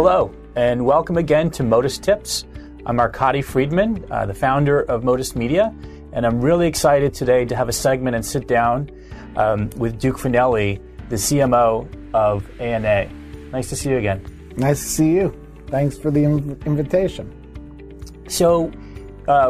Hello, and welcome again to Motus Tips. I'm Arkady Friedman, the founder of Motus Media, and I'm really excited today to have a segment and sit down with Duke Fanelli, the CMO of ANA. Nice to see you again. Nice to see you. Thanks for the invitation. So,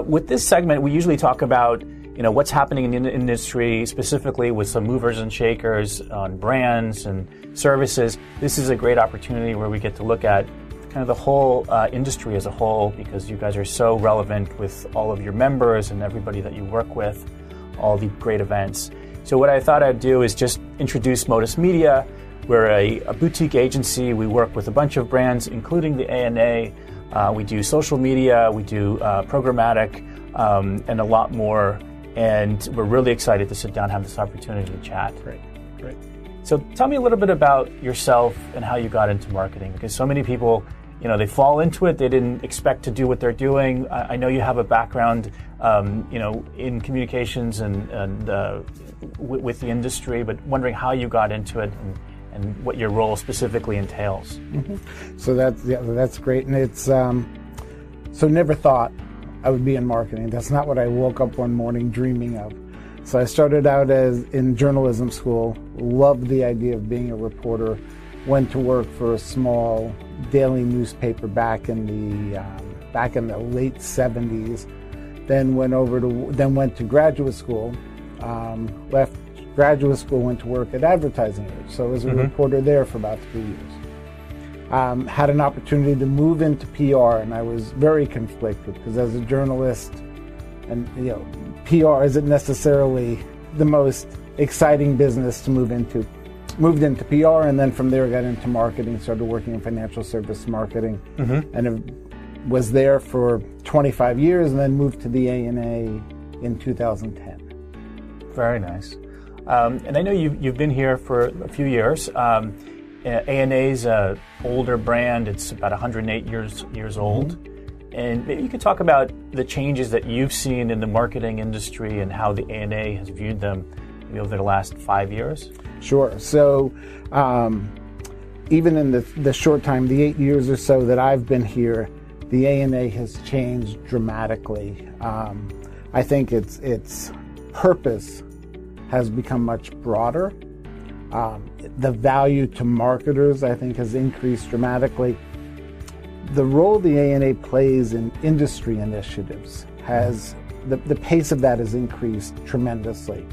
with this segment, we usually talk about what's happening in the industry, specifically with some movers and shakers on brands and services. This is a great opportunity where we get to look at kind of the whole industry as a whole, because you guys are so relevant with all of your members and everybody that you work with, all the great events. So what I thought I'd do is just introduce Motus Media. We're a boutique agency. We work with a bunch of brands, including the ANA. We do social media, we do programmatic, and a lot more. And we're really excited to sit down and have this opportunity to chat. Great. So tell me a little bit about yourself and how you got into marketing, because so many people, they fall into it. They didn't expect to do what they're doing. I know you have a background, in communications and with the industry, but wondering how you got into it and what your role specifically entails. Mm-hmm. So that's great. And it's, so never thought I would be in marketing. That's not what I woke up one morning dreaming of. So I started out in journalism school, loved the idea of being a reporter, went to work for a small daily newspaper back in the late 70s, then went to graduate school, left graduate school, went to work at advertising age. So I was a reporter there for about 3 years. Had an opportunity to move into PR, and I was very conflicted because as a journalist, and PR isn't necessarily the most exciting business to move into. Moved into PR, and then from there got into marketing, started working in financial service marketing, and was there for 25 years, and then moved to the ANA in 2010. Very nice. And I know you've been here for a few years. ANA's an older brand. It's about 108 years old. And maybe you could talk about the changes that you've seen in the marketing industry and how the ANA has viewed them maybe over the last 5 years. Sure. So even in the short time, the 8 years or so that I've been here, the ANA has changed dramatically. I think its purpose has become much broader. The value to marketers, I think, has increased dramatically. The role the ANA plays in industry initiatives has, the pace of that has increased tremendously.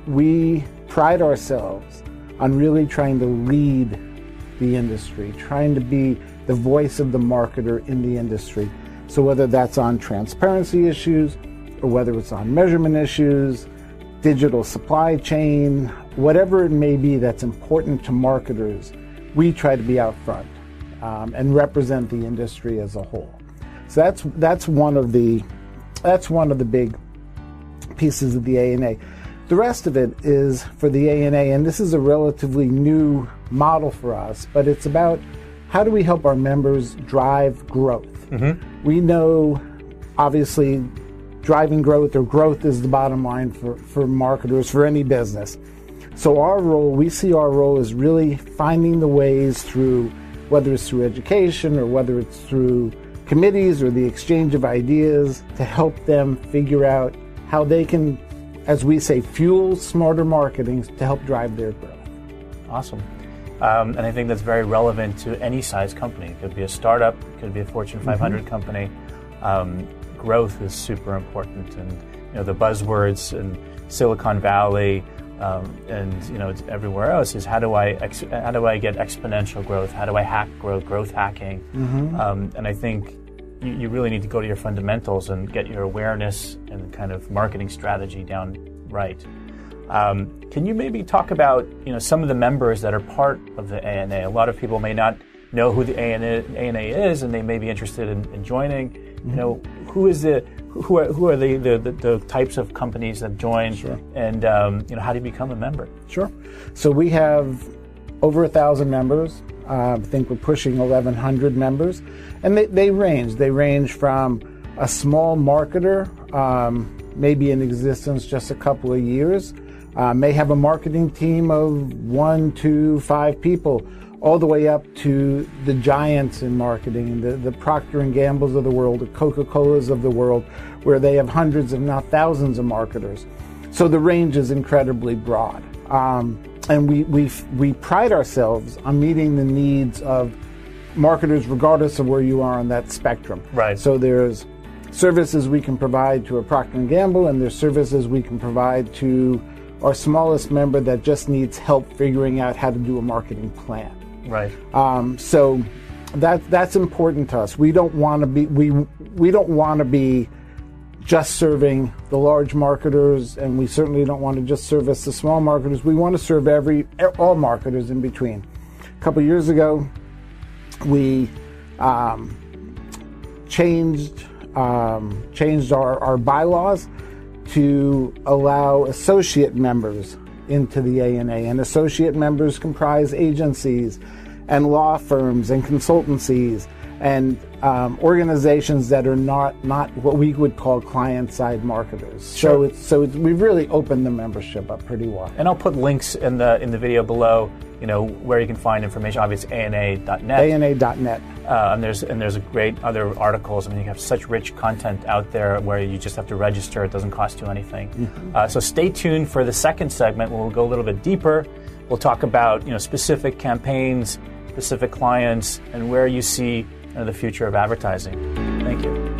We pride ourselves on really trying to lead the industry, trying to be the voice of the marketer in the industry. So whether that's on transparency issues, or whether it's on measurement issues, digital supply chain, whatever it may be that's important to marketers, we try to be out front and represent the industry as a whole. So that's one of the big pieces of the ANA. The rest of it is for the ANA, and this is a relatively new model for us, but it's about how do we help our members drive growth. We know, obviously, driving growth, or growth is the bottom line for marketers, for any business. So we see our role as really finding the ways through, whether it's through education or whether it's through committees or the exchange of ideas, to help them figure out how they can, as we say, fuel smarter marketing to help drive their growth. Awesome. And I think that's very relevant to any size company. It could be a startup, it could be a Fortune 500 company. Growth is super important, and the buzzwords in Silicon Valley and everywhere else is how do I get exponential growth? How do I hack growth hacking? And I think you really need to go to your fundamentals and get your awareness and kind of marketing strategy down right. Can you maybe talk about some of the members that are part of the ANA? A lot of people may not know who the ANA is, and they may be interested in joining. Who are the types of companies that join? Sure. And how do you become a member? Sure. So we have over 1,000 members. I think we're pushing 1,100 members, and they range from a small marketer, maybe in existence just a couple of years, may have a marketing team of 1, 2, 5 people, all the way up to the giants in marketing, the Procter & Gamble's of the world, the Coca-Cola's of the world, where they have hundreds, if not thousands, of marketers. So the range is incredibly broad. And we pride ourselves on meeting the needs of marketers regardless of where you are on that spectrum. Right. So there's services we can provide to a Procter & Gamble, and there's services we can provide to our smallest member that just needs help figuring out how to do a marketing plan. Right. So that's important to us. We don't want to be we don't want to be just serving the large marketers, and we certainly don't want to just service the small marketers. We want to serve all marketers in between. A couple years ago, we changed our bylaws to allow associate members into the ANA, and associate members comprise agencies and law firms and consultancies and organizations that are not what we would call client-side marketers. Sure. So we've really opened the membership up pretty wide. And I'll put links in the video below, where you can find information. Obviously, ANA.net. ANA.net. And there's a great other articles. I mean, you have such rich content out there where you just have to register. It doesn't cost you anything. Mm-hmm. So stay tuned for the second segment where we'll go a little bit deeper. We'll talk about specific campaigns, specific clients, and where you see the future of advertising. Thank you.